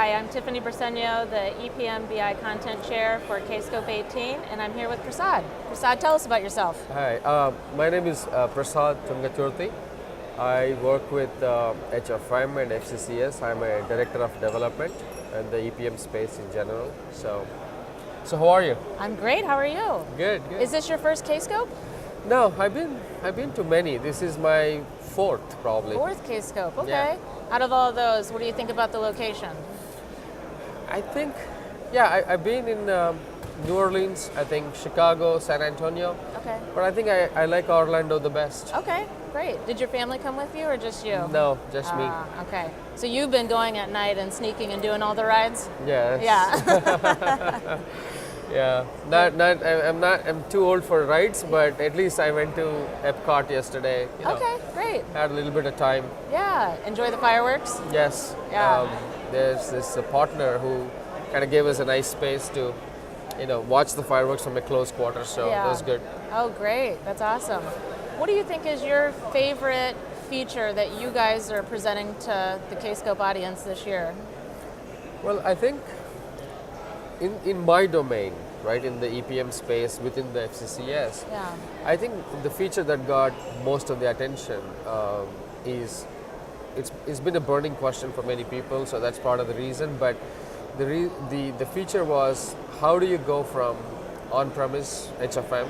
Hi, I'm Tiffany Briseno, the EPM BI Content Chair for Kscope18, and I'm here with Prasad. Prasad, tell us about yourself. Hi, my name is Prasad Tungaturthy. I work with HFM and FCCS. I'm a Director of Development and the EPM space in general. So how are you? I'm great, how are you? Good. Is this your first Kscope? No, I've been to many. This is my fourth, probably. Fourth Kscope, okay. Yeah. Out of all those, what do you think about the location? I think, I've been in New Orleans, I think Chicago, San Antonio. Okay. But I think I like Orlando the best. Okay, great. Did your family come with you or just you? No, just me. Okay. So you've been going at night and sneaking and doing all the rides? Yes. Yeah. Yeah, I'm too old for rides, but at least I went to Epcot yesterday. Okay, great. Had a little bit of time. Yeah, enjoy the fireworks? Yes. Yeah. There's this partner who kind of gave us a nice space to, watch the fireworks from a close quarter, so Yeah. that was good. Oh, great. That's awesome. What do you think is your favorite feature that you guys are presenting to the Kscope audience this year? Well, I think in my domain, right, in the EPM space within the FCCS, Yeah. I think the feature that got most of the attention is it's been a burning question for many people, so that's part of the reason. But the feature was, how do you go from on-premise HFM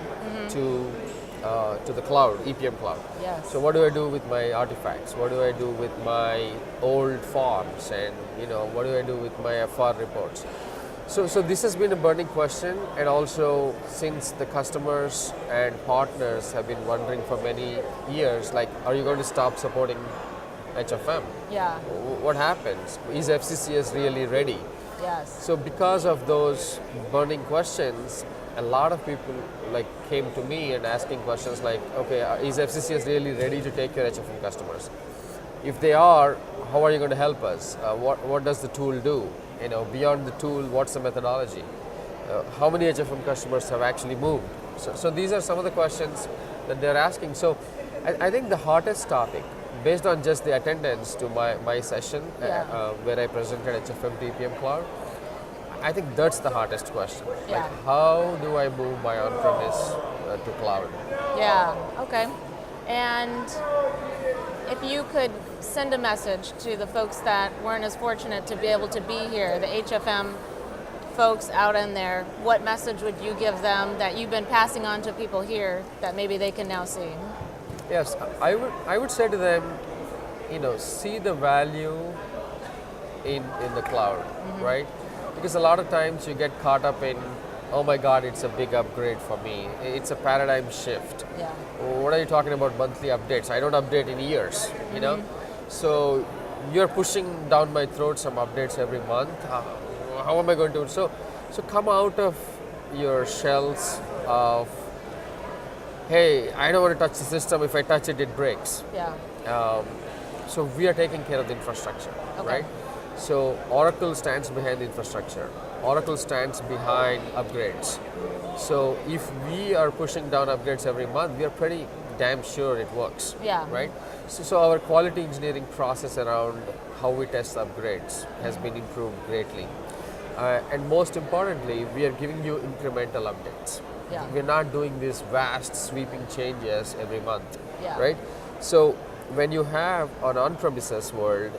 to the cloud, EPM cloud? Yes. So what do I do with my artifacts? What do I do with my old forms? And what do I do with my FR reports? So this has been a burning question, and also since the customers and partners have been wondering for many years, like, are you going to stop supporting HFM? Yeah. What happens? Is FCCS really ready? Yes. So because of those burning questions, a lot of people came to me and asking questions like, okay, is FCCS really ready to take your HFM customers? If they are, how are you going to help us? What does the tool do? Beyond the tool, what's the methodology? How many HFM customers have actually moved? So these are some of the questions that they're asking. So I think the hottest topic, based on just the attendance to my session, where I presented HFM to EPM Cloud, I think that's the hottest question. Yeah. Like, how do I move my on-premise to cloud? Yeah, okay. And if you could send a message to the folks that weren't as fortunate to be able to be here, the HFM folks out in there, what message would you give them that you've been passing on to people here that maybe they can now see? Yes, I would say to them, see the value in the cloud, right? Because a lot of times you get caught up in, oh my God, it's a big upgrade for me. It's a paradigm shift. Yeah. What are you talking about monthly updates? I don't update in years, So you're pushing down my throat some updates every month. How am I going to? So come out of your shells of, hey, I don't want to touch the system. If I touch it, it breaks. Yeah. So we are taking care of the infrastructure, right? So Oracle stands behind the infrastructure. Oracle stands behind upgrades. So if we are pushing down upgrades every month, we are pretty damn sure it works. Yeah. Right? So our quality engineering process around how we test upgrades has been improved greatly. And most importantly, we are giving you incremental updates. Yeah. We're not doing these vast sweeping changes every month. Yeah. Right? So when you have an on-premises world,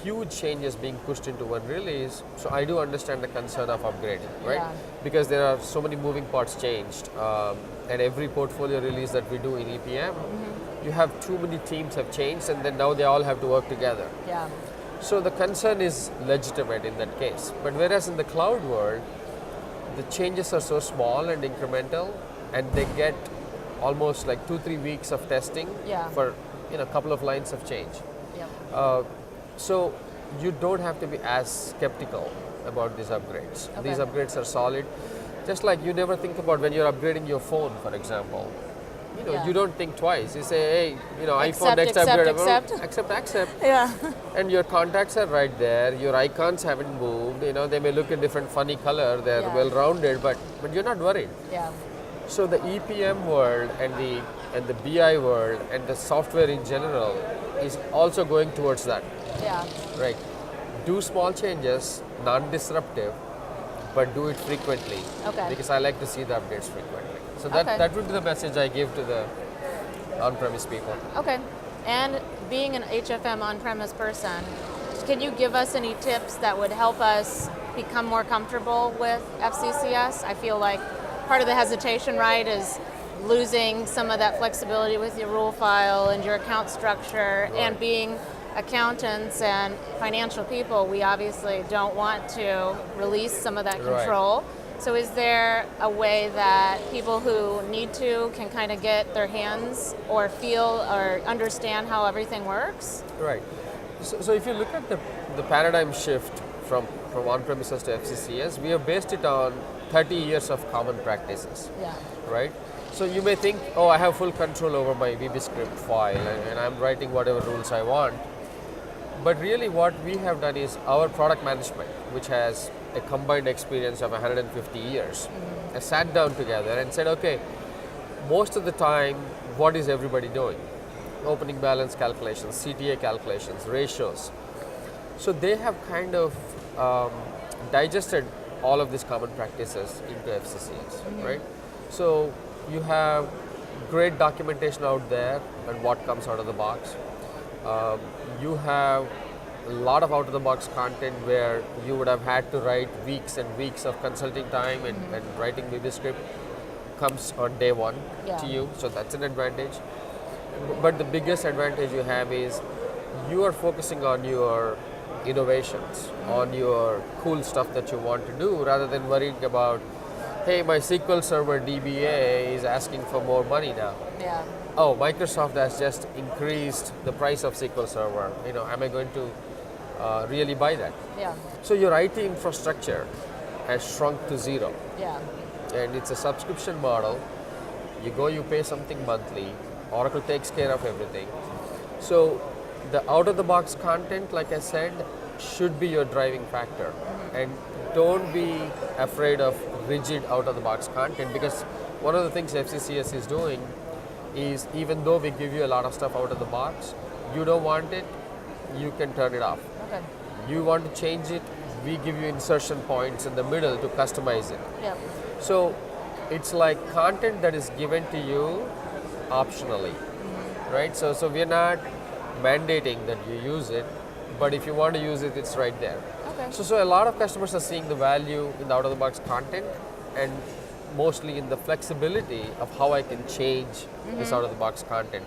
huge changes being pushed into one release, so I do understand the concern of upgrading, right? Yeah. Because there are so many moving parts changed, and every portfolio release that we do in EPM, you have too many teams have changed, and then now they all have to work together. Yeah. So the concern is legitimate in that case. But whereas in the cloud world, the changes are so small and incremental, and they get almost like 2-3 weeks of testing for a couple of lines of change. Yeah. So you don't have to be as skeptical about these upgrades. Okay. These upgrades are solid. Just like you never think about when you're upgrading your phone, for example. You don't think twice. You say, hey, iPhone next upgrade. Accept. Yeah. And your contacts are right there. Your icons haven't moved. They may look a different funny color. They're well-rounded, but you're not worried. Yeah. So the EPM world and the BI world and the software in general is also going towards that. Yeah. Right. do small changes, non-disruptive, but do it frequently. Okay. Because I like to see the updates frequently. So that, Okay. that would be the message I give to the on-premise people. Okay. And being an HFM on-premise person, can you give us any tips that would help us become more comfortable with FCCS? I feel like part of the hesitation, right, is losing some of that flexibility with your rule file and your account structure. Right. And being accountants and financial people, we obviously don't want to release some of that Right. control. So is there a way that people who need to can kind of get their hands or feel or understand how everything works? Right. So if you look at the paradigm shift from on-premises to FCCS, we have based it on 30 years of common practices, Yeah. right? So you may think, oh, I have full control over my VB-script file and I'm writing whatever rules I want. But really what we have done is our product management, which has a combined experience of 150 years, has sat down together and said, okay, most of the time, what is everybody doing? Opening balance calculations, CTA calculations, ratios. So they have kind of digested all of these common practices into FCCS, right? So you have great documentation out there and what comes out of the box. You have a lot of out-of-the-box content where you would have had to write weeks and weeks of consulting time and writing VB script comes on day one to you, so that's an advantage. But the biggest advantage you have is you are focusing on your innovations, on your cool stuff that you want to do, rather than worrying about, hey, my SQL Server DBA is asking for more money now. Yeah. Oh, Microsoft has just increased the price of SQL Server. You know, am I going to really buy that? Yeah. So your IT infrastructure has shrunk to zero, Yeah. and it's a subscription model. You go, you pay something monthly. Oracle takes care of everything. So the out-of-the-box content, like I said, should be your driving factor. And don't be afraid of rigid out-of-the-box content, because one of the things FCCS is doing is, even though we give you a lot of stuff out of the box, you don't want it, you can turn it off. Okay. You want to change it, we give you insertion points in the middle to customize it. Yep. So it's like content that is given to you optionally, right? So we're not mandating that you use it, but if you want to use it, it's right there. Okay. So a lot of customers are seeing the value in the out-of-the-box content, and mostly in the flexibility of how I can change this out-of-the-box content.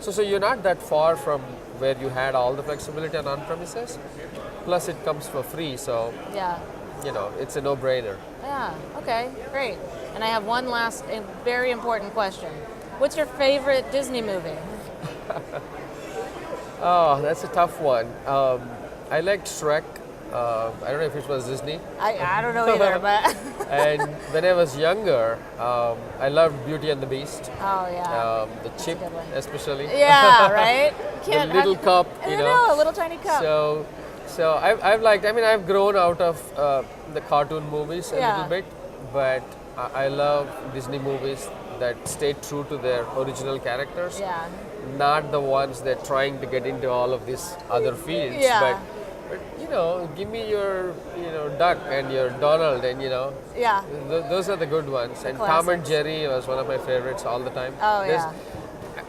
So you're not that far from where you had all the flexibility on on-premises, plus it comes for free, so Yeah. you know, it's a no-brainer. Yeah. Okay. Great. And I have one last very important question. What's your favorite Disney movie? Oh, that's a tough one. I liked Shrek. I don't know if it was Disney. I don't know either, but And when I was younger, I loved Beauty and the Beast. oh yeah. The chip, a good one. especially. Yeah. Right. The little cup, I you know, know. a little tiny cup. So I've liked. I mean, I've grown out of the cartoon movies a Yeah. little bit, but I love Disney movies that stay true to their original characters. Yeah. Not the ones that trying to get into all of these other fields. Yeah. But you know, give me your Duck and your Donald, and Yeah. those are the good ones. And Tom and classics. Jerry was one of my favorites all the time. Oh There's- yeah.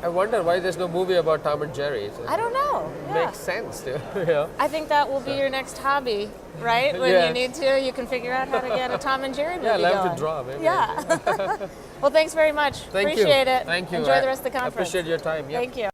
I wonder why there's no movie about Tom and Jerry. I don't know. Yeah. Makes sense, too. You know? I think that will be your next hobby, right? When Yeah. you need to, you can figure out how to get a Tom and Jerry movie Yeah, I love going. to draw, maybe. Yeah. Well, thanks very much. Thank Appreciate you. it. Thank you. Enjoy I the rest of the conference. appreciate your time. Yeah. Thank you.